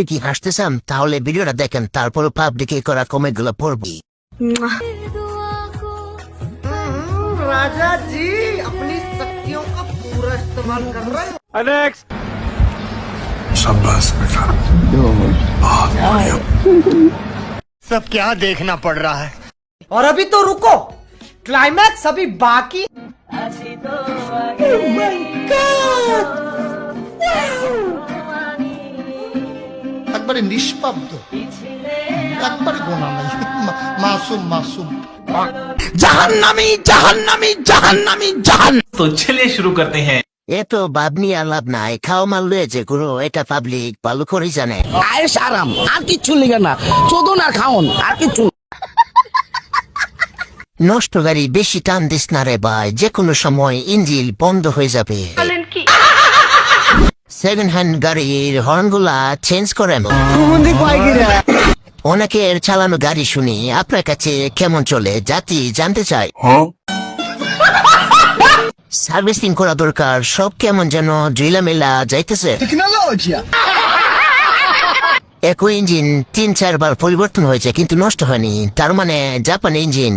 কি হাসতেছেন? তাহলে ভিডিওটা দেখেন, তারপর পাবলিকে করা কমেন্ট গুলো পড়বি। राजा जी अपनी शक्तियों का पूरा इस्तेमाल कर रहे हैं। शाबाश बेटा, बहुत बढ़िया। सब क्या देखना पड़ रहा है। और अभी तो रुको, क्लाइमैक्स अभी बाकी। একবারে নিষ্পাব্দ, একবারে গোনা নাই, মাসুম মাসুম। জাহান্নামী জাহান্নামী জাহান্নামী জাহান। तो चलिए शुरू करते हैं। এত ভাব নিয়ে আর লাভ নাই, খাও মাল লয়েছে গুরু, এটা পাবলিক ভালো করেই জানে। আয়েস আরাম আর কিচ্ছু লিগে না, চোদন আর খাওন আর কিচ্ছু। নষ্ট গাড়ি বেশি টান দিস না রে ভাই, যে কোনো সময় ইঞ্জিন বন্ধ হয়ে যাবে। সেকেন্ড হ্যান্ড গাড়ির হর্নগুলা চেঞ্জ করেন। অনেকের চালানো গাড়ি শুনি, আপনার কাছে কেমন চলে জাতি জানতে চাই। সার্ভিসিং করা দরকার, সব কেমন যেন ঝিলা মেলা যাইতেছে। একই ইঞ্জিন 3-4 বার পরিবর্তন হয়েছে কিন্তু নষ্ট হয়নি, তার মানে জাপানি ইঞ্জিন।